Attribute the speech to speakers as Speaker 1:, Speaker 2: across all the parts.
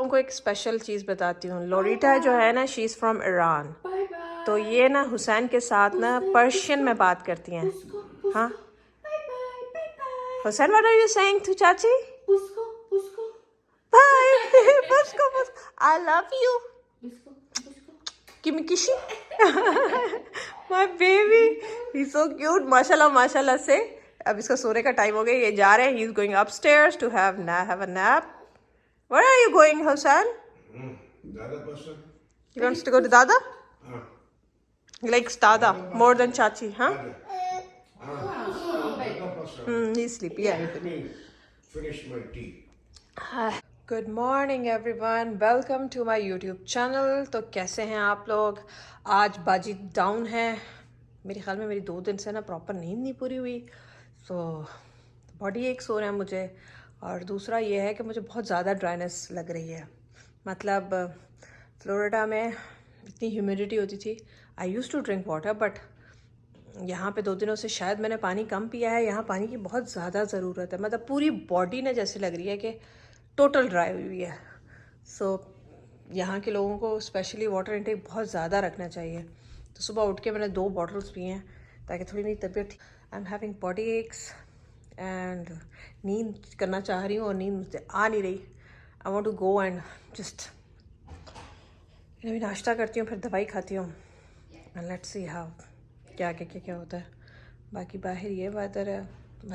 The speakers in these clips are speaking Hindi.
Speaker 1: तुमको एक स्पेशल चीज़ बताती हूँ। लोरिटा जो है ना, शी इज़ फ्रॉम ईरान। तो ये ना हुसैन के साथ ना पर्शियन में बात करती हैं। हाँ Hussain, what are you saying to चाची? बाय पुस्को पुस्को, I love you, give me kissy. My baby, he is so cute. माशाल्लाह माशाल्लाह से। अब इसका सोने का टाइम हो गया, ये जा रहे हैं। He is going upstairs to have a nap. Where are you going, Hassan?
Speaker 2: Dada person.
Speaker 1: He wants to go to Dada? He likes Dada more than Chachi, huh?
Speaker 2: Dada person.
Speaker 1: He's sleepy. Yeah.
Speaker 2: Let me finish my tea.
Speaker 1: Good morning, everyone. Welcome to my YouTube channel. तो कैसे हैं आप लोग? आज बाजी डाउन है। मेरे ख्याल में मेरी 2 दिन से ना प्रॉपर नींद नहीं पूरी हुई, तो बॉडी एक्स हो रहा है मुझे। और दूसरा ये है कि मुझे बहुत ज़्यादा ड्राइनेस लग रही है। मतलब फ्लोरिडा में इतनी ह्यूमिडिटी होती थी। I use to drink water, but यहाँ पे 2 दिनों से शायद मैंने पानी कम पिया है। यहाँ पानी की बहुत ज़्यादा ज़रूरत है। मतलब पूरी बॉडी ने जैसे लग रही है कि टोटल ड्राई हुई है। सो यहाँ के लोगों को स्पेशली वाटर इंटेक बहुत ज़्यादा रखना चाहिए। तो सुबह उठ के मैंने 2 बॉटल्स पिए हैं ताकि थोड़ी मेरी तबीयत। I am having body aches and नींद करना चाह रही हूँ और नींद मुझसे आ नहीं रही। I want to go and just अभी नाश्ता करती हूँ, फिर दवाई खाती हूँ एंड लेट्स सी हाउ क्या होता है। बाकी बाहर ये वेदर है,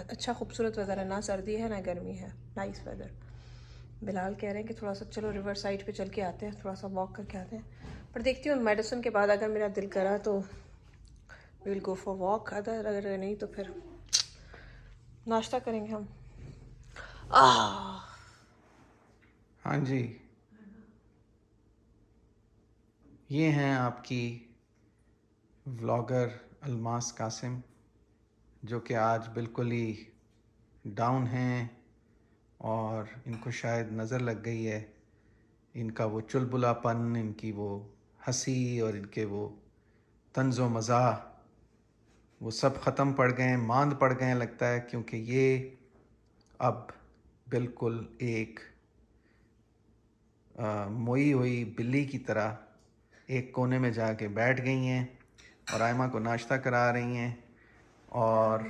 Speaker 1: अच्छा खूबसूरत वेदर है, ना सर्दी है ना गर्मी है, नाइस वेदर। बिलाल कह रहे हैं कि थोड़ा सा चलो रिवर साइड पे चल के आते हैं, थोड़ा सा वॉक करके आते हैं। पर देखती हूँ मेडिसिन के बाद अगर मेरा दिल करा तो we will go for walk, अगर नहीं तो फिर नाश्ता करेंगे हम।
Speaker 3: हाँ जी, ये हैं आपकी व्लॉगर अलमास कासिम, जो कि आज बिल्कुल ही डाउन हैं और इनको शायद नज़र लग गई है इनका वो चुलबुलापन, इनकी वो हंसी और इनके वो तंज़ो मज़ाह, वो सब ख़त्म पड़ गए हैं, मांद पड़ गए हैं लगता है। क्योंकि ये अब बिल्कुल एक मोई हुई बिल्ली की तरह एक कोने में जाके बैठ गई हैं और आयमा को नाश्ता करा रही हैं। और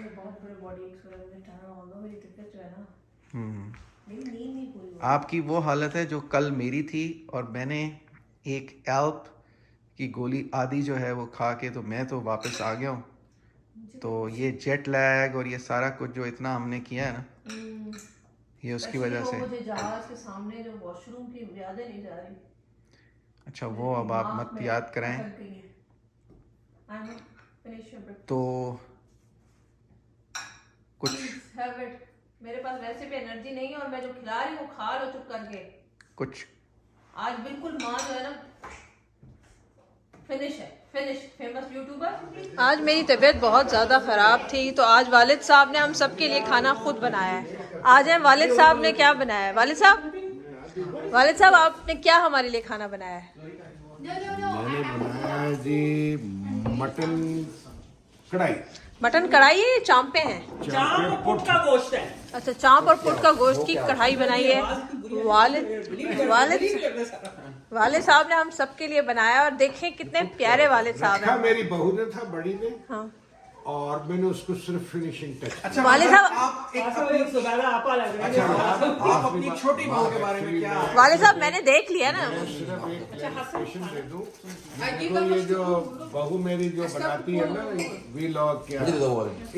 Speaker 3: आपकी वो हालत है जो कल मेरी थी, और मैंने एक एल्प की गोली आधी जो है वो खा के तो मैं तो वापस आ गया हूँ। तो ये जेट लैग और ये सारा कुछ जो इतना हमने किया है ना, ये उसकी वजह से।
Speaker 1: मुझे जहाज के सामने जो वॉशरूम की यादें नहीं जा रही।
Speaker 3: अच्छा, वो अब आप मत याद कराएं। तो कुछ
Speaker 1: मेरे पास वैसे भी एनर्जी नहीं है और मैं जो खिला रही हूँ खा लो चुप करके।
Speaker 3: कुछ
Speaker 1: आज बिल्कुल माँ जो है ना फिनिश फेमस यूट्यूबर। आज मेरी तबीयत बहुत ज़्यादा ख़राब थी, तो आज वालिद साहब ने हम सब के लिए खाना खुद बनाया है। आज है वालिद साहब ने क्या बनाया है? वालिद साहब आपने क्या हमारे लिए खाना बनाया है?
Speaker 2: मैंने बनाया जी मटन कढ़ाई
Speaker 1: है, चांपे हैं।
Speaker 4: चांप और पुट का गोश्त है।
Speaker 1: अच्छा, चांप और पुट का गोश्त की कढ़ाई बनाई है वालिद साहब ने हम सबके लिए बनाया। और देखें कितने प्यारे वालिद साहब हैं।
Speaker 2: मेरी बहू ने था, बड़ी ने।
Speaker 1: हाँ।
Speaker 2: और मैंने उसको सिर्फ फिनिशिंग टच।
Speaker 3: अच्छा
Speaker 1: वालिद साहब,
Speaker 3: आप अपनी छोटी बहू के बारे में क्या?
Speaker 1: वालिद साहब मैंने देख लिया ना।
Speaker 2: सिर्फ एक क्लैरिफिकेशन दे दूं, देखो ये जो बहू मेरी जो बनाती है ना वीलॉग क्या,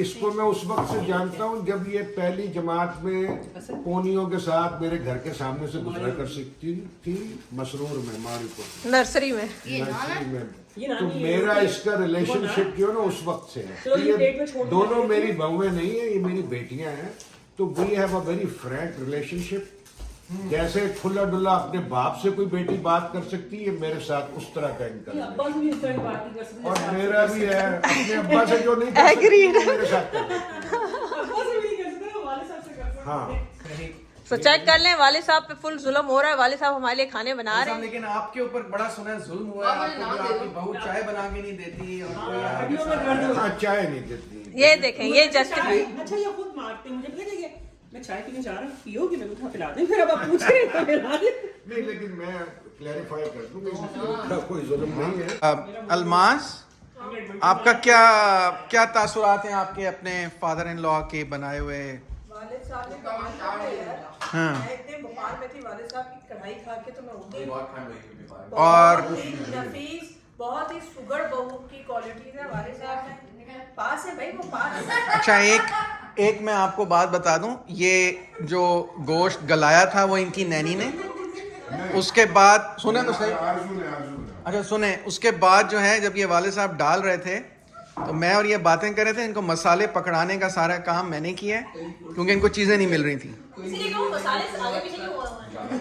Speaker 2: इसको मैं उस वक्त से जानता हूँ जब ये पहली जमात में पोनियों के साथ मेरे घर के सामने से गुजरा कर सकती थी, मसरूर में, मारीपुर
Speaker 1: नर्सरी में।
Speaker 2: तो मेरा इसका रिलेशनशिप जो ना उस वक्त से है। तो ये दोनों मेरी बहुएं नहीं है, ये मेरी बेटियां हैं। तो we have a very frank relationship. जैसे खुला डुल्ला अपने बाप से कोई बेटी बात कर सकती है, मेरे साथ उस तरह का इनका। और मेरा भी है अपने अब्बा से जो नहीं कर सकती, मेरे साथ कर सकती है। हाँ,
Speaker 1: तो चेक कर लें, वाले साहब पे फुल जुल्म हो रहा है। वाले साहब हमारे लिए खाने बना रहे हैं।
Speaker 3: लेकिन आपके ऊपर बड़ा सुना है जुल्म हुआ है आपको, जो आपकी बहू चाय बना के नहीं देती और
Speaker 2: चाय नहीं देती।
Speaker 1: ये देखें, ये जस्ट
Speaker 4: अच्छा ये खुद मारते, मुझे पता है मैं चाय पीने जा रहा हूँ, पियोगी? मैं उठा पिला दें, फिर अब आप पूछ रहे हैं तो पिला दें।
Speaker 2: नहीं, लेकिन मैं क्लैरिफाई कर दूं कि कोई जुल्म नहीं है।
Speaker 3: अल्मास, आपका क्या तासुरात हैं आपके अपने फादर इन लॉ के बनाए हुए?
Speaker 1: वालिद साहब ने कमाल किया यार।
Speaker 3: हाँ।
Speaker 1: मैं इतने बुखार में थी वालिद साहब की कढ़ाई खा के, तो मैं उठी।
Speaker 3: और
Speaker 1: बहुत ही नफीस, बहुत ही सुगर बहू की क्वालिटीज है वालिद साहब में। पास है भाई, वो पास है।
Speaker 3: अच्छा, एक मैं आपको बात बता दूं, ये जो गोश्त गलाया था वो इनकी नैनी ने, उसके बाद सुने तो सही, अच्छा सुने, उसके बाद जो है जब ये वाले साहब डाल रहे थे तो मैं और ये बातें कर रहे थे, इनको मसाले पकड़ाने का सारा काम मैंने किया है क्योंकि इनको चीज़ें नहीं मिल रही थी।
Speaker 1: इसीलिए कहूं मसाले से आगे पीछे क्यों हुआ है?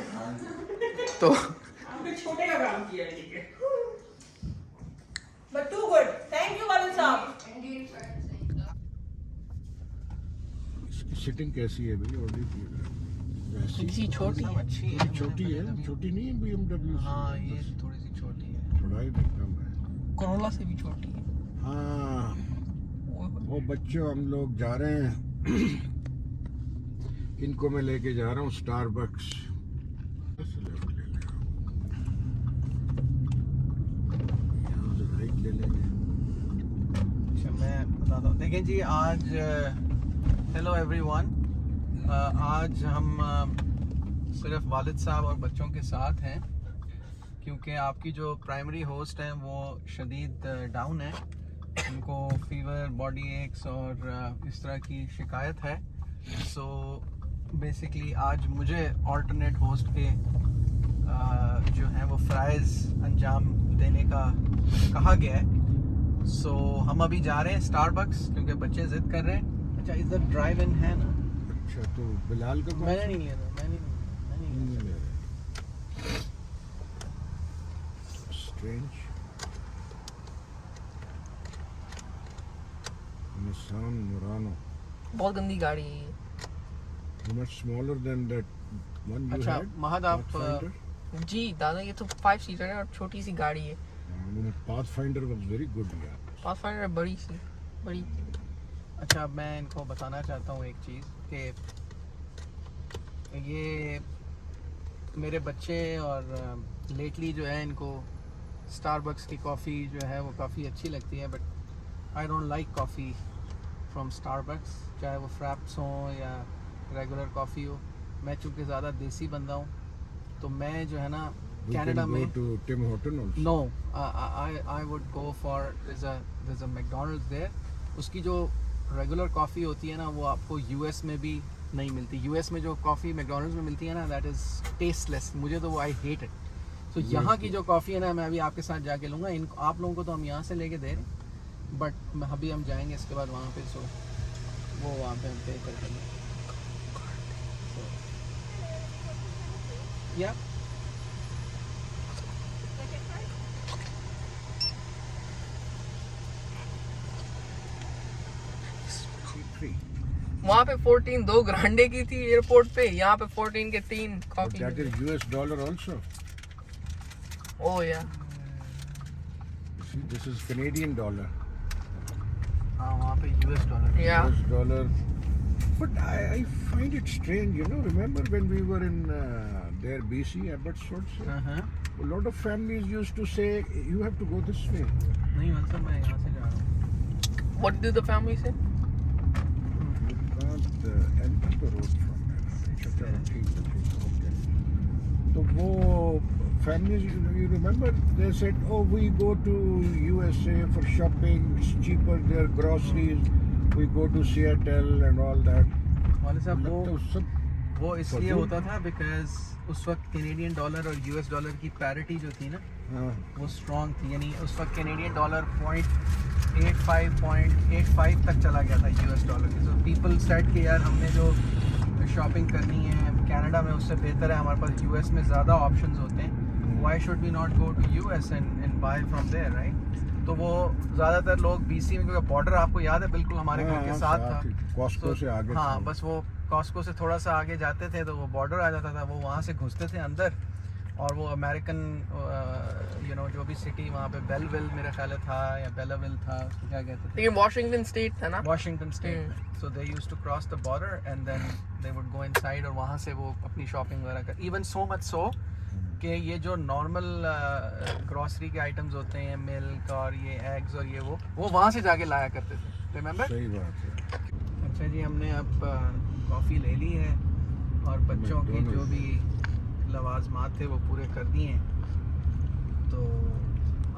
Speaker 3: तो
Speaker 4: आपने छोटे का काम किया है, ठीक है।
Speaker 1: But too good. Thank you वालिद साहब।
Speaker 2: सिटिंग कैसी है भाई?
Speaker 1: जी छोटी
Speaker 3: अच्छी
Speaker 2: थोड़ी छोटी है, छोटी नहीं है BMW।
Speaker 3: हाँ, ये थोड़ी सी छोटी है,
Speaker 2: थोड़ा ही कम है।
Speaker 1: कोरोला से भी छोटी है।
Speaker 2: हाँ, वो बच्चों हम लोग जा रहे हैं, इनको मैं लेके जा रहा हूँ स्टारबक्स। यहाँ से राइट ले लेंगे।
Speaker 3: अच्छा मैं बताता हूँ, देखें जी, आज हेलो एवरीवन, आज हम सिर्फ वालिद साहब और बच्चों के साथ हैं क्योंकि आपकी जो प्राइमरी होस्ट हैं वो शदीद डाउन है, उनको फीवर, बॉडी एक्स और इस तरह की शिकायत है। सो बेसिकली आज मुझे ऑल्टरनेट होस्ट के जो हैं वो फ्राइज़ अंजाम देने का कहा गया है। सो हम अभी जा रहे हैं स्टारबक्स क्योंकि बच्चे ज़िद कर रहे हैं। अच्छा, इधर ड्राइव इन है ना?
Speaker 2: अच्छा, तो बिलाल का
Speaker 3: मैंने नहीं लिया था, मैंने नहीं लिया था।
Speaker 2: Strange. Nissan Murano.
Speaker 1: बहुत गंदी गाड़ी है ये।
Speaker 2: Much smaller than that one you
Speaker 3: अच्छा
Speaker 2: had.
Speaker 3: महद, आप
Speaker 2: Pathfinder.
Speaker 1: जी दादा, ये तो 5 सीटर है और छोटी सी गाड़ी है।
Speaker 2: Pathfinder was very good. Yeah.
Speaker 1: Pathfinder बड़ी सी, बड़ी।
Speaker 3: अच्छा, मैं इनको बताना चाहता हूँ एक चीज़ कि ये मेरे बच्चे और लेटली जो है इनको स्टारबक्स की कॉफ़ी जो है वो काफ़ी अच्छी लगती है, but I don't like coffee from Starbucks, चाहे वो फ्रैप्स हो या रेगुलर कॉफ़ी हो। मैं चूँकि ज़्यादा देसी बंदा हूँ तो मैं जो है ना
Speaker 2: We
Speaker 3: कनाडा
Speaker 2: can
Speaker 3: में
Speaker 2: go to Tim Horton also.
Speaker 3: No, I would go for there's a McDonald's there. उसकी जो रेगुलर कॉफ़ी होती है ना वो आपको यूएस में भी नहीं मिलती। यूएस में जो कॉफ़ी मैकडोनल्ड्स में मिलती है ना, दैट इज़ टेस्टलेस, मुझे तो वो आई हेट इट। तो यहाँ की जो कॉफ़ी है ना, मैं अभी आपके साथ जाके लूँगा। इन आप लोगों को तो हम यहाँ से लेके दे रहे हैं, बट अभी हम जाएंगे इसके बाद वहाँ पे, सो वो वहाँ पे हम पे कर देंगे। या
Speaker 2: Free.
Speaker 1: वहाँ पे 14 2 ग्रांडे की थी एयरपोर्ट पे, यहाँ पे 14 के 3
Speaker 2: But
Speaker 1: coffee.
Speaker 2: that is US dollar also.
Speaker 1: ओह या,
Speaker 2: See, this is Canadian dollar.
Speaker 3: हाँ, वहाँ पे यूएस डॉलर।
Speaker 1: या
Speaker 2: US dollar. But I find it strange, you know, remember when we were in there BC, Abbotsford? A lot of families used to say, you have to go this way.
Speaker 3: नहीं मतलब मैं यहाँ से जा रहा हूँ।
Speaker 1: व्हाट डिड द फैमिली से?
Speaker 2: You can't enter the road from there. अच्छा, ठीक है, okay. तो वो families, you remember, they said, oh, we go to USA for shopping, it's cheaper there, groceries, we go to Seattle and all that.
Speaker 3: वाले साहब
Speaker 2: लगता है सब
Speaker 3: वो इसलिए
Speaker 2: फजूल।
Speaker 3: होता था बिकॉज उस वक्त कैनेडियन डॉलर और यूएस डॉलर की पैरिटी जो थी ना
Speaker 2: हाँ,
Speaker 3: वो स्ट्रॉन्ग थी, यानी उस वक्त कैनेडियन डॉलर 0.85 तक चला गया था यूएस डॉलर के। सो पीपल सेड कि यार हमने जो शॉपिंग करनी है कनाडा में उससे बेहतर है हमारे पास यूएस में ज़्यादा ऑप्शंस होते हैं, why should we not go to US and buy from there, right? तो वो ज़्यादातर लोग बीसी में, क्योंकि बॉर्डर आपको याद है बिल्कुल हमारे घर के साथ था,
Speaker 2: कॉस्को से आगे
Speaker 3: हाँ
Speaker 2: था।
Speaker 3: बस वो कॉस्को से थोड़ा सा आगे जाते थे तो वो बॉर्डर आ जाता था, वो वहाँ से घुसते थे अंदर और वो अमेरिकन जो भी सिटी वहाँ पे बेलविल मेरा ख्याल है था या बेलाविल था, उसको क्या कहते थे,
Speaker 1: ये वॉशिंगटन स्टेट था ना,
Speaker 3: वॉशिंगटन स्टेट में. So they used to cross the border and then they would go inside और वहाँ से वो अपनी शॉपिंग वगैरह कर. इवन सो मच सो कि ये जो नॉर्मल ग्रॉसरी के आइटम्स होते हैं, मिल्क और ये एग्स और ये वो वहाँ से जाके लाया करते थे. रिमेंबर?
Speaker 2: सही बात है.
Speaker 3: अच्छा जी, हमने अब कॉफ़ी ले ली है और बच्चों की जो भी लवाजमात थे वो पूरे कर दिए हैं. तो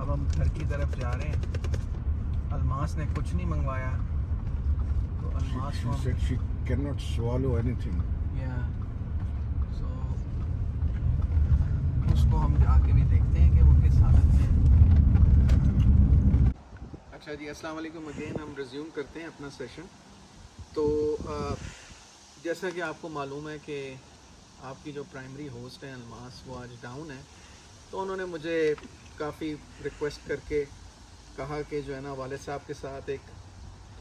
Speaker 3: अब हम घर की तरफ जा रहे हैं. अलमास ने कुछ नहीं मंगवाया, तो अलमास
Speaker 2: She
Speaker 3: को
Speaker 2: said she cannot swallow anything.
Speaker 3: सो उसको हम जाके भी देखते हैं कि वो किस हालत में है. अच्छा जी, अस्सलाम वालेकुम अगेन. हम रिज्यूम करते हैं अपना सेशन. तो जैसा कि आपको मालूम है कि आपकी जो प्राइमरी होस्ट है अलमास, वो आज डाउन है. तो उन्होंने मुझे काफ़ी रिक्वेस्ट करके कहा कि जो है ना वालिद साहब के साथ एक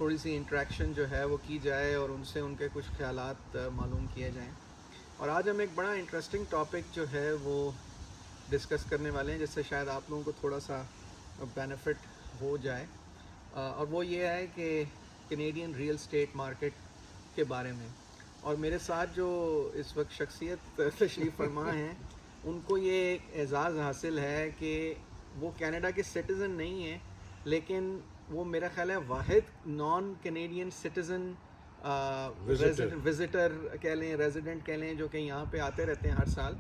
Speaker 3: थोड़ी सी इंटरेक्शन जो है वो की जाए और उनसे उनके कुछ ख़यालात मालूम किए जाएं. और आज हम एक बड़ा इंटरेस्टिंग टॉपिक जो है वो डिस्कस करने वाले हैं, जिससे शायद आप लोगों को थोड़ा सा बेनिफिट हो जाए. और वो ये है कि कैनेडियन रियल स्टेट मार्केट के बारे में. और मेरे साथ जो इस वक्त शख्सियत तशरीफ़ फरमा हैं, उनको ये एज़ाज़ हासिल है कि वो कनाडा के सिटीज़न नहीं हैं, लेकिन वो मेरा ख्याल है वाहिद नॉन कैनेडियन सिटीज़न विज़िटर कह लें, रेजिडेंट कह लें, जो कि यहाँ पे आते रहते हैं हर साल,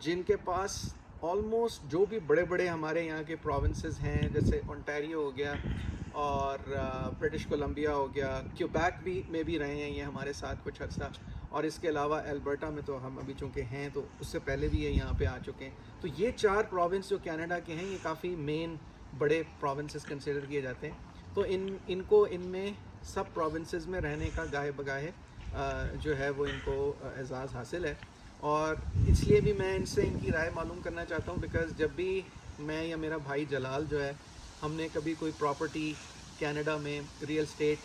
Speaker 3: जिनके पास ऑलमोस्ट जो भी बड़े बड़े हमारे यहाँ के प्रोविंसेस हैं, जैसे ओंटारियो हो गया और ब्रिटिश कोलंबिया हो गया, क्यूबैक भी में भी रहे हैं ये हमारे साथ कुछ अर्सा, और इसके अलावा एल्बर्टा में तो हम अभी चूँकि हैं, तो उससे पहले भी ये यहाँ पे आ चुके हैं. तो ये 4 प्रोविंस जो कनाडा के हैं, ये काफ़ी मेन बड़े प्रोविंसेस कंसिडर किए जाते हैं. तो इनको इनमें सब प्रोविंसेस में रहने का गाहे बगाहे जो है वो इनको एजाज़ हासिल है. और इसलिए भी मैं इनसे इनकी राय मालूम करना चाहता हूँ, बिकॉज़ जब भी मैं या मेरा भाई जलाल जो है, हमने कभी कोई प्रॉपर्टी कनाडा में रियल स्टेट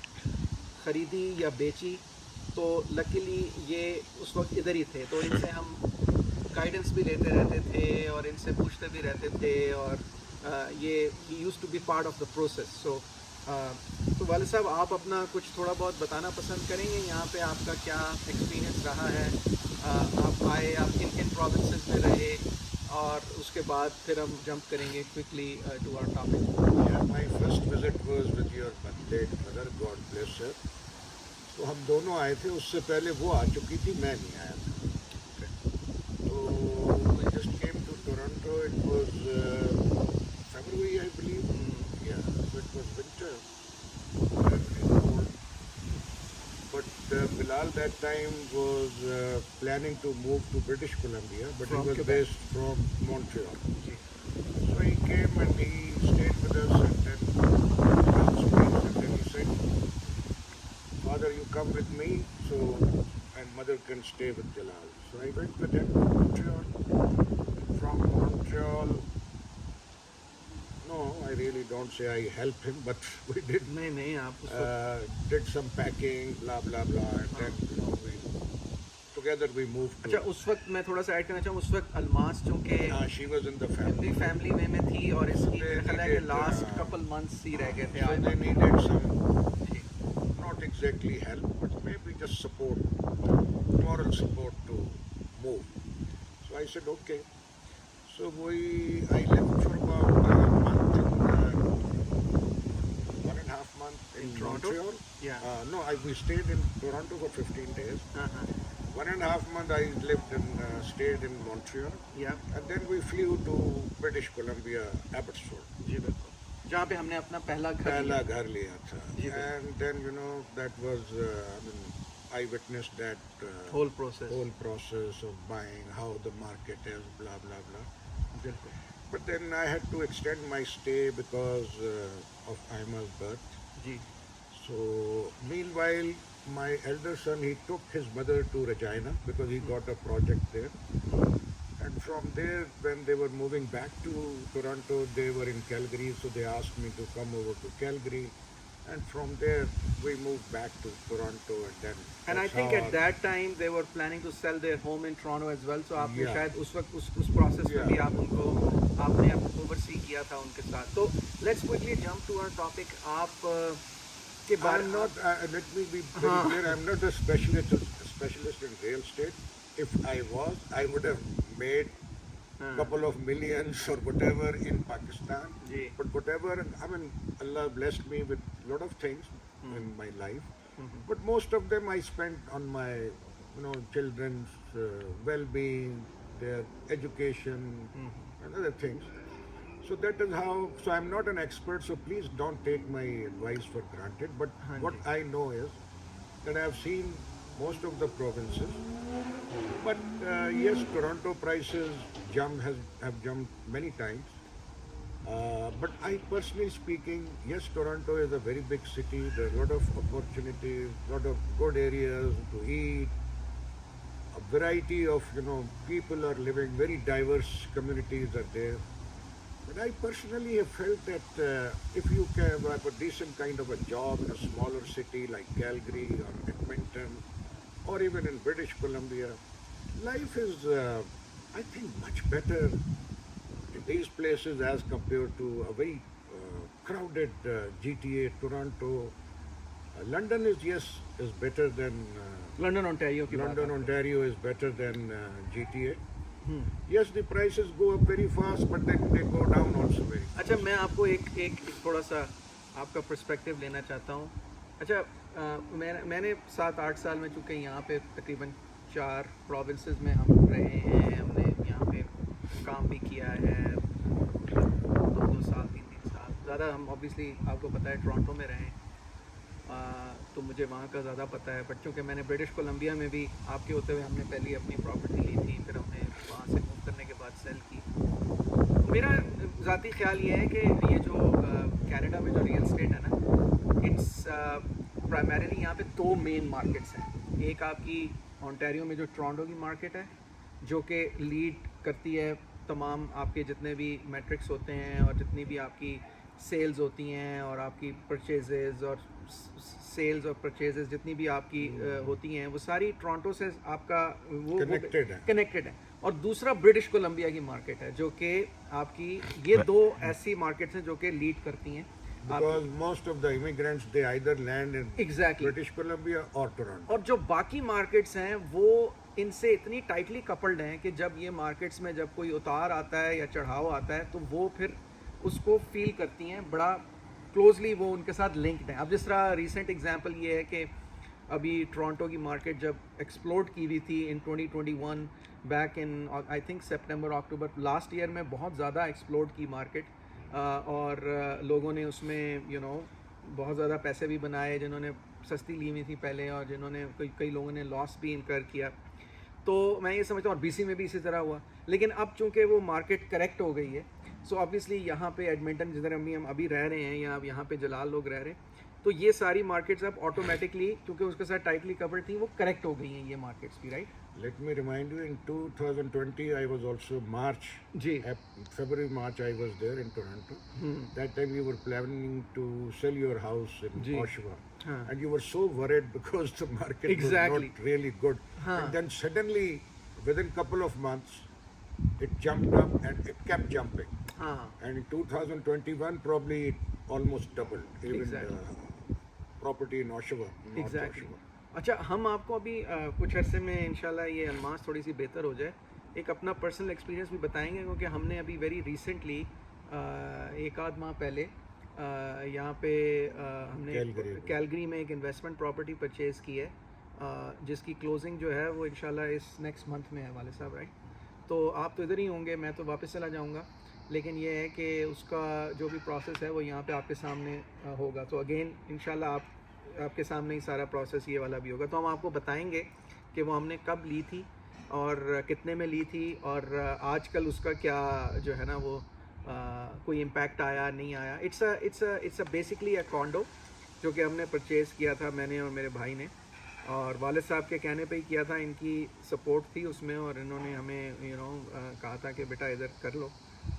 Speaker 3: ख़रीदी या बेची, तो लकीली ये उस वक्त इधर ही थे, तो इनसे हम गाइडेंस भी लेते रहते थे और इनसे पूछते भी रहते थे, और ये used to be part of the process. तो वालिद साहब, आप अपना कुछ थोड़ा बहुत बताना पसंद करेंगे? यहाँ पे आपका क्या एक्सपीरियंस रहा है? आप आए, आप किन किन प्रोविंसेस में रहे, और उसके बाद फिर हम जंप करेंगे quickly to our topic.
Speaker 2: Yeah, my first visit was with your late mother, God bless her. तो हम दोनों आए थे. उससे पहले वो आ चुकी थी, मैं नहीं आया था. तो we just came to Toronto. It was February, I believe. Yeah, so it was winter. Very cold. But Bilal that time was planning to move to British Columbia, but
Speaker 3: From
Speaker 2: he was
Speaker 3: Quebec.
Speaker 2: based from Montreal. So he came and he stayed with us, and then and then he said, "Father, you come with me, so and mother can stay with Jalal." So I went with him to Montreal. From Montreal, no, I really don't say I helped him, but we did
Speaker 3: नहीं आप
Speaker 2: did some packing, blah blah blah, and then we together we moved to.
Speaker 3: अच्छा, उस वक्त मैं थोड़ा सा ऐड करना चाहूँ, उस वक्त अलमास चूँकि
Speaker 2: She was in the family.
Speaker 3: Family way में थी, और इसकी
Speaker 2: They
Speaker 3: ख्याल है कि
Speaker 2: needed,
Speaker 3: लास्ट कपल मंथ्स ही रह गए थे.
Speaker 2: So they needed some, not exactly help, but maybe just support, moral support to move. So I said okay. So I lived for about a month, 1.5 months in
Speaker 3: Toronto?
Speaker 2: Montreal.
Speaker 3: Yeah.
Speaker 2: No, we stayed in Toronto for 15 days. 1.5 months I lived stayed in Montreal,
Speaker 3: या
Speaker 2: and then we flew to British Columbia, Abbotsford.
Speaker 3: जी बिल्कुल, जहाँ पे हमने अपना पहला
Speaker 2: पहला घर लिया था.
Speaker 3: जी,
Speaker 2: And then that was I witnessed that
Speaker 3: whole process.
Speaker 2: whole process of buying, how the market is, blah blah blah.
Speaker 3: बिल्कुल.
Speaker 2: But then I had to extend my stay because of Aima's birth.
Speaker 3: जी.
Speaker 2: So meanwhile, my elder son, he took his mother to Regina because he got a project there. And from there, when they were moving back to Toronto, they were in Calgary, so they asked me to come over to Calgary. and from there we moved back to Toronto, and then.
Speaker 3: And I
Speaker 2: that's
Speaker 3: think
Speaker 2: how
Speaker 3: at that time they were planning to sell their home in Toronto as well. So आपने
Speaker 2: Yeah.
Speaker 3: शायद उस वक्त उस process में भी
Speaker 2: Yeah.
Speaker 3: आप उनको आपने oversee किया था उनके साथ. So let's quickly jump to our topic. आप के बारे
Speaker 2: I'm not. Let me be very clear. I'm not a specialist in real estate. If I was, I would have made couple of millions or whatever in Pakistan.
Speaker 3: Ji.
Speaker 2: But whatever, I mean, Allah blessed me with a lot of things in my life. But most of them I spent on my, children's well-being, their education, and other things. So that is how. So I'm not an expert. So please don't take my advice for granted. But what I know is that I have seen most of the provinces. But yes, Toronto prices have jumped many times. But I personally speaking, yes, Toronto is a very big city. There are a lot of opportunities, a lot of good areas to eat. A variety of people are living. Very diverse communities are there. But I personally have felt that if you can have a decent kind of a job in a smaller city like Calgary or Edmonton, or even in British Columbia, life is, I think, much better in these places as compared to a very crowded GTA, Toronto. London is better than
Speaker 3: London, Ontario की बात
Speaker 2: London,
Speaker 3: है.
Speaker 2: Ontario is better than GTA. Yes, the prices go up very fast, but then they go down also very fast.
Speaker 3: अच्छा मैं आपको एक थोड़ा सा आपका पर्सपेक्टिव लेना चाहता हूँ. अच्छा मैंने 7-8 साल में चूँकि यहाँ पे तकरीबन 4 प्रोविंसेस में हम रहे हैं. हमने यहाँ पे काम भी किया है 2 साल 3 साल. ज़्यादा हम ऑब्वियसली आपको पता है टोरंटो में रहे हैं, तो मुझे वहाँ का ज़्यादा पता है. बट चूँकि मैंने ब्रिटिश कोलंबिया में भी आपके होते हुए हमने पहले अपनी प्रॉपर्टी ली थी, फिर हमने वहाँ से मूव करने के बाद सेल की. मेरा ज़ाती ख्याल ये है कि ये जो कनाडा में जो रियल एस्टेट है ना, इट्स प्राइमरीली यहाँ पे 2 मेन मार्केट्स हैं. एक आपकी ओंटारियो में जो टोरंटो की मार्केट है, जो कि लीड करती है तमाम आपके जितने भी मैट्रिक्स होते हैं और जितनी भी आपकी सेल्स होती हैं और आपकी परचेजेस और सेल्स और परचेजेस जितनी भी आपकी होती हैं, वो सारी टोरंटो से आपका वो कनेक्टेड है. और दूसरा ब्रिटिश कोलंबिया की मार्केट है, जो कि आपकी ये 2 ऐसी मार्केट्स हैं जो कि लीड करती हैं.
Speaker 2: Because most of the immigrants, they either land in British Columbia or Toronto.
Speaker 3: और जो बाकी मार्केट्स हैं वो इनसे इतनी टाइटली कपल्ड हैं कि जब ये मार्केट्स में जब कोई उतार आता है या चढ़ाव आता है तो वो फिर उसको फील करती हैं. बड़ा क्लोजली वो उनके साथ लिंक्ड हैं. अब जिस तरह रीसेंट एग्जांपल ये है कि अभी टोरंटो की मार्केट जब एक्सप्लोड की हुई थी इन 2021 back in I think September October last year में, बहुत ज़्यादा एक्सप्लोड की मार्केट. और लोगों ने उसमें बहुत ज़्यादा पैसे भी बनाए जिन्होंने सस्ती ली हुई थी पहले, और जिन्होंने कई लोगों ने लॉस भी इनकर किया. तो मैं ये समझता हूँ, और BC में भी इसी तरह हुआ. लेकिन अब चूँकि वो मार्केट करेक्ट हो गई है, सो ऑब्वियसली यहाँ पे एडमिंटन जिधर हम अभी रह रहे हैं, या अब यहाँ पे जलाल लोग रह रहे हैं, तो ये सारी मार्केट्स अब ऑटोमेटिकली क्योंकि उसके साथ टाइटली कवर्ड थी वो करेक्ट हो गई हैं ये मार्केट्स भी, right?
Speaker 2: Let me remind you, in 2020 I was also
Speaker 3: जी.
Speaker 2: February, March I was there in Toronto. That time you were planning to sell your house in Oshawa. And you were so worried because the market was not really good. And then suddenly, within couple of months, it jumped up and it kept jumping. And in 2021 probably it almost doubled. Even property in Oshawa, North Oshawa.
Speaker 3: अच्छा, हम आपको अभी कुछ अरसे में इंशाल्लाह ये अल्मास थोड़ी सी बेहतर हो जाए, एक अपना पर्सनल एक्सपीरियंस भी बताएंगे, क्योंकि हमने अभी वेरी रिसेंटली 1 माह पहले यहाँ पे हमने कैलगरी में एक इन्वेस्टमेंट प्रॉपर्टी परचेज़ की है, जिसकी क्लोजिंग जो है वो इंशाल्लाह इस नेक्स्ट मंथ में है वाले साहब, राइट? तो आप तो इधर ही होंगे, मैं तो वापस चला जाऊँगा, लेकिन ये है कि उसका जो भी प्रोसेस है वो यहाँ पे आपके सामने होगा. तो अगेन इंशाल्लाह आपके सामने ही सारा प्रोसेस ये वाला भी होगा. तो हम आपको बताएंगे कि वो हमने कब ली थी और कितने में ली थी, और आजकल उसका क्या जो है ना वो कोई इम्पैक्ट आया नहीं आया. It's a basically a condor जो कि हमने परचेज़ किया था, मैंने और मेरे भाई ने, और वालिद साहब के कहने पे ही किया था. इनकी सपोर्ट थी उसमें और इन्होंने हमें कहा था कि बेटा इधर कर लो.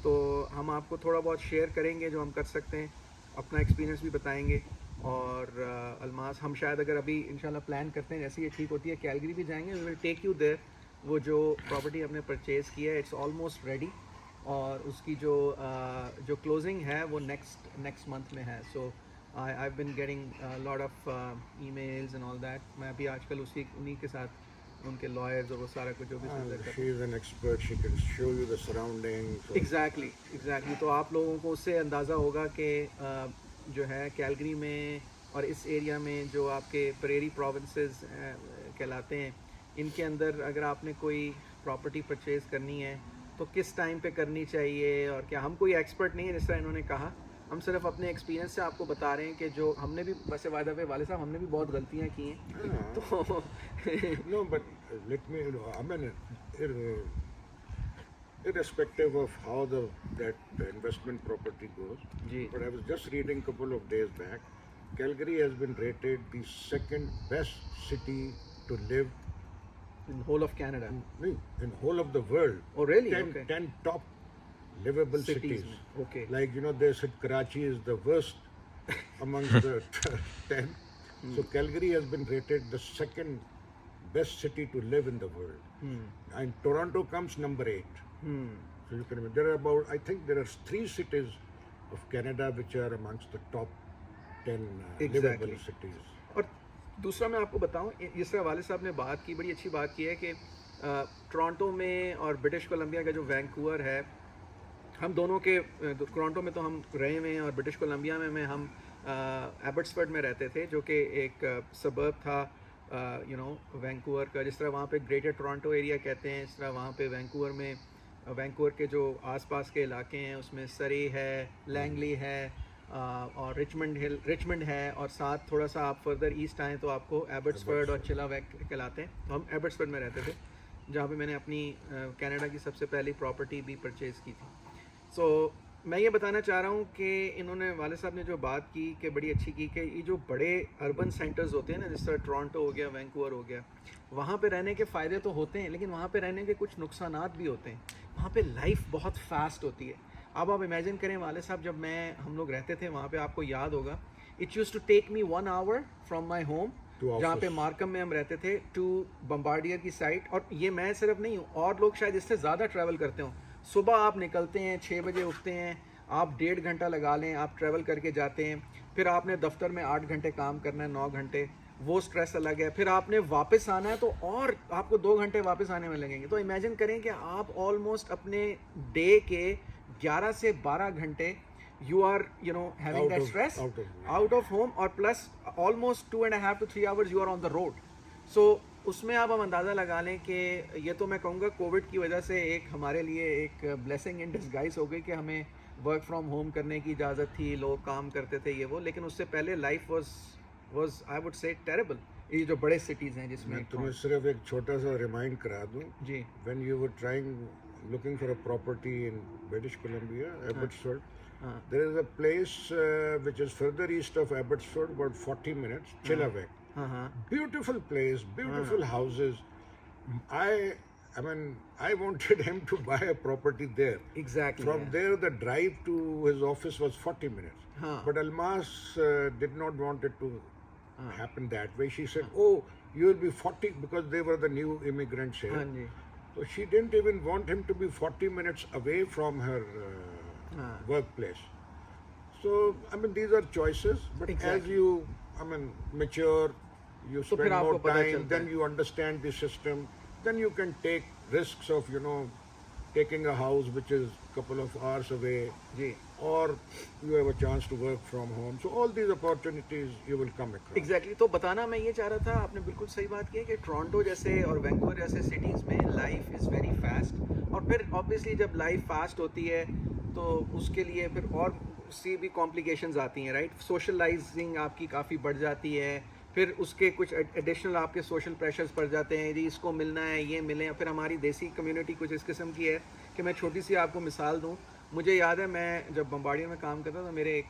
Speaker 3: तो हम आपको थोड़ा बहुत शेयर करेंगे जो हम कर सकते हैं, अपना एक्सपीरियंस भी बताएंगे, और अल्मास हम शायद अगर अभी इंशाल्लाह प्लान करते हैं जैसे ये ठीक होती है कैलगरी भी जाएंगे, we will take you there. वो जो प्रॉपर्टी हमने परचेज़ किया है इट्स ऑलमोस्ट रेडी, और उसकी जो क्लोजिंग है वो नेक्स्ट मंथ में है। So I been getting lot of emails and all that. मैं अभी आजकल उन्हीं के साथ उनके लॉयर्स और वो सारा कुछ जो भी
Speaker 2: She is an expert. She can show you the surroundings.
Speaker 3: Exactly. तो आप लोगों को उससे अंदाज़ा होगा कि जो है कैलगरी में और इस एरिया में जो आपके प्रेरी प्रोविंसेस कहलाते हैं, इनके अंदर अगर आपने कोई प्रॉपर्टी परचेज़ करनी है तो किस टाइम पे करनी चाहिए और क्या। हम कोई एक्सपर्ट नहीं है जिस तरह इन्होंने कहा, हम सिर्फ अपने एक्सपीरियंस से आपको बता रहे हैं कि जो हमने भी, वैसे वादा पे वाले साहब हमने भी बहुत गलतियाँ की हैं तो
Speaker 2: No, but let me, I mean, irrespective of how that investment property goes.
Speaker 3: Ji.
Speaker 2: But I was just reading a couple of days back, Calgary has been rated the second best city to live
Speaker 3: in whole of Canada.
Speaker 2: in whole of the world.
Speaker 3: Oh really?
Speaker 2: 10,
Speaker 3: Okay.
Speaker 2: 10 top livable cities.
Speaker 3: Okay.
Speaker 2: Like, you know, they said Karachi is the worst amongst the 10. So Calgary has been rated the second best city to live in the world. And Toronto comes number 8. So you can imagine, there are about, I think there are 3 cities of Canada which are amongst the top 10 livable
Speaker 3: Exactly.
Speaker 2: cities.
Speaker 3: और दूसरा मैं आपको बताऊं, जिस तरह वाले साहब ने बात की, बड़ी अच्छी बात की है कि टोरंटो में और ब्रिटिश कोलंबिया का जो वैंकूवर है, हम दोनों के टोरंटो में तो हम रहे हुए हैं और ब्रिटिश कोलंबिया में हम एबर्ट्सफोर्ड में रहते थे, जो कि एक सबर्ब था यू नो वैंकूवर का। जिस तरह वहाँ पे ग्रेटर टोरंटो एरिया कहते हैं, इस तरह वहाँ पे वैंकूवर में वैंकूवर के जो आसपास के इलाके हैं उसमें सरी है, लैंगली है और रिचमंड है, और साथ थोड़ा सा आप फर्दर ईस्ट आएँ तो आपको एबर्ट्सफोर्ड और चिलावैक कहलाते हैं। तो हम एबर्ट्सफोर्ड में रहते थे, जहाँ पे मैंने अपनी कनाडा की सबसे पहली प्रॉपर्टी भी परचेज़ की थी। सो मैं ये बताना चाह रहा हूँ कि इन्होंने वाले साहब ने जो बात की कि बड़ी अच्छी की कि ये जो बड़े अर्बन सेंटर्स होते हैं ना, जिस तरह टोरंटो हो गया, वैंकूवर हो गया, वहाँ पे रहने के फ़ायदे तो होते हैं, लेकिन वहाँ पे रहने के कुछ नुकसानात भी होते हैं। वहाँ पे लाइफ बहुत फास्ट होती है। अब आप इमेजिन करें वाले साहब, जब हम लोग रहते थे वहाँ पे, आपको याद होगा, it use to take me 1 hour from my home, जहाँ पे मार्कम में हम रहते थे, टू बम्बार्डियर की साइट। और ये मैं सिर्फ नहीं हूँ, और लोग शायद इससे ज़्यादा ट्रैवल करते हों। सुबह आप निकलते हैं, 6 बजे उठते हैं, आप 1.5 घंटा लगा लें, आप ट्रैवल करके जाते हैं, फिर आपने दफ्तर में 8 घंटे काम करना है, 9 घंटे, वो स्ट्रेस अलग है। फिर आपने वापस आना है तो और आपको 2 घंटे वापस आने में लगेंगे। तो इमेजिन करें कि आप ऑलमोस्ट अपने डे के 11 से 12 घंटे you are having that stress out of home, और plus almost 2.5 to 3 hours you are on the road. So उसमें आप अंदाज़ा लगा लें कि ये तो मैं कहूँगा कोविड की वजह से एक हमारे लिए एक ब्लेसिंग इन डिस्गाइज हो गई कि हमें वर्क फ्रॉम होम करने की इजाज़त थी, लोग काम करते थे ये वो, लेकिन उससे पहले life was I would say terrible। ये जो बड़े सिटीज़ हैं जिसमें
Speaker 2: मैं तुम्हें सिर्फ एक छोटा सा रिमाइंड करा दूँ
Speaker 3: जी।
Speaker 2: when you were looking for a property in British Columbia, Abbotsford, there is a place which is further east of Abbotsford, about 40 minutes, Chilliwack. Beautiful place, beautiful houses. I mean, I wanted him to buy a property there.
Speaker 3: Exactly.
Speaker 2: From there, the drive to his office was 40 minutes. But Almas did not want it to happen that way. She said, "Oh, you will be 40," because they were the new immigrants here. So she didn't even want him to be 40 minutes away from her workplace. So, I mean, these are choices. But as you, mature, you spend more time, then you understand the system, then you can take risks of, taking a house which is a couple of hours away, or you have a chance to work from home. So all these opportunities you will come across.
Speaker 3: Exactly. तो बताना मैं ये चाह रहा था, आपने बिल्कुल सही बात की है कि टोरंटो जैसे और वैंकूवर जैसे सिटीज़ में लाइफ इज़ वेरी फास्ट, और फिर ऑब्वियसली जब लाइफ फास्ट होती है तो उसके लिए फिर और उससे भी कॉम्प्लिकेशंस आती हैं, राइट। सोशलाइजिंग आपकी काफ़ी बढ़ जाती है, फिर उसके कुछ एडिशनल आपके सोशल प्रेशर्स पड़ जाते हैं, जी इसको मिलना है, ये मिले। फिर हमारी देसी कम्युनिटी कुछ इस किस्म की है कि मैं छोटी सी आपको मिसाल दूं, मुझे याद है मैं जब बम्बार्डियर में काम करता था, मेरे एक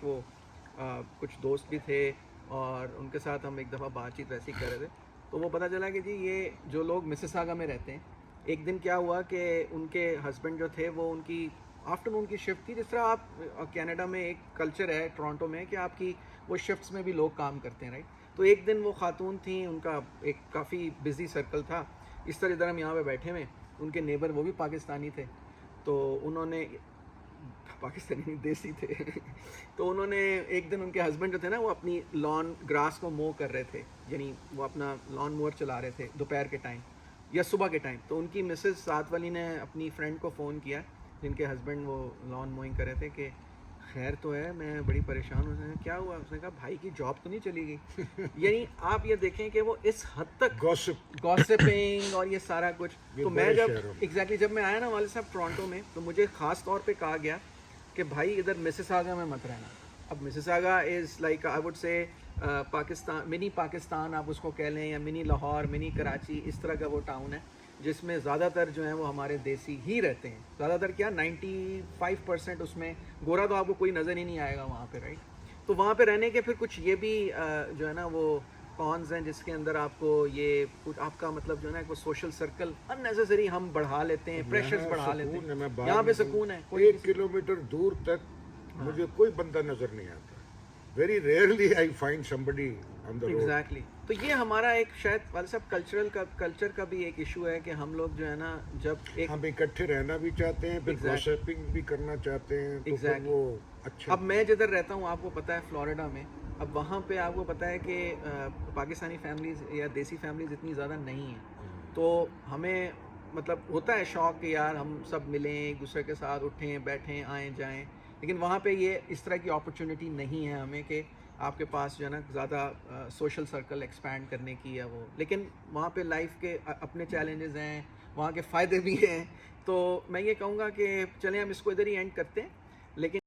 Speaker 3: कुछ दोस्त भी थे और उनके साथ हम एक दफ़ा बातचीत वैसी कर रहे थे, तो वो पता चला कि जी ये जो लोग मिसिसागा में रहते हैं, एक दिन क्या हुआ कि उनके हस्बैंड जो थे वो उनकी आफ्टरनून की शिफ्ट थी। जिस तरह आप कनाडा में एक कल्चर है टोरंटो में कि आपकी वो शिफ्ट्स में भी लोग काम करते हैं, राइट। तो एक दिन वो खातून थी, उनका एक काफ़ी बिजी सर्कल था। इस तरह इधर हम यहाँ पे बैठे हुए, उनके नेबर वो भी पाकिस्तानी थे, तो उन्होंने पाकिस्तानी देसी थे तो उन्होंने एक दिन, उनके हस्बैंड जो थे ना वो अपनी लॉन ग्रास को मो कर रहे थे, यानी वो अपना लॉन मोवर चला रहे थे दोपहर के टाइम या सुबह के टाइम। तो उनकी मिसेस साथ वाली ने अपनी फ्रेंड को फ़ोन किया जिनके हस्बैंड वो लॉन मोइंग कर रहे थे कि खैर तो है, मैं बड़ी परेशान हूँ। उसने क्या हुआ? उसने कहा भाई की जॉब तो नहीं चली गई यानी आप ये देखें कि वो इस हद तक गॉसिपिंग और ये सारा कुछ। तो मैं जब जब मैं आया ना वाले साहब टोरंटो में, तो मुझे ख़ास तौर पे कहा गया कि भाई इधर मिसिसागा में मत रहना। अब Mississauga is like I would say Pakistan, mini Pakistan आप उसको कह लें, या मिनी लाहौर, मिनी कराची, इस तरह का वो टाउन है जिसमें ज़्यादातर जो है वो हमारे देसी ही रहते हैं। ज़्यादातर क्या 95% उसमें गोरा तो आपको कोई नज़र ही नहीं आएगा वहाँ पे, राइट। तो वहाँ पे रहने के फिर कुछ ये भी जो है ना वो कॉन्स हैं, जिसके अंदर आपको ये कुछ आपका मतलब जो है ना वो सोशल सर्कल अननेसेसरी हम बढ़ा लेते हैं, प्रेशर्स बढ़ा लेते हैं। यहाँ पे सुकून है,
Speaker 2: 1 किलोमीटर दूर तक मुझे कोई बंदा नजर नहीं आता। Very rarely I find somebody on the road.
Speaker 3: Exactly. तो ये हमारा एक शायद वाले साहब कल्चर का भी एक इशू है कि हम लोग जो है ना जब एक
Speaker 2: हम इकट्ठे रहना भी चाहते हैं, फिर गॉसिपिंग भी करना चाहते हैं, तो फिर वो अच्छा।
Speaker 3: अब मैं जिधर रहता हूँ आपको पता है फ्लोरिडा में, अब वहाँ पे आपको पता है कि पाकिस्तानी फैमिलीज या देसी फैमिलीज इतनी ज़्यादा नहीं हैं। तो हमें मतलब होता है शौक़ कि यार हम सब मिलें, एक दूसरे के साथ उठें बैठें आएँ जाएँ, लेकिन वहाँ पे ये इस तरह की अपॉर्चुनिटी नहीं है हमें कि आपके पास जो है ना ज़्यादा सोशल सर्कल एक्सपैंड करने की या वो। लेकिन वहाँ पे लाइफ के अपने चैलेंजेस हैं, वहाँ के फ़ायदे भी हैं। तो मैं ये कहूँगा कि चलें हम इसको इधर ही एंड करते हैं, लेकिन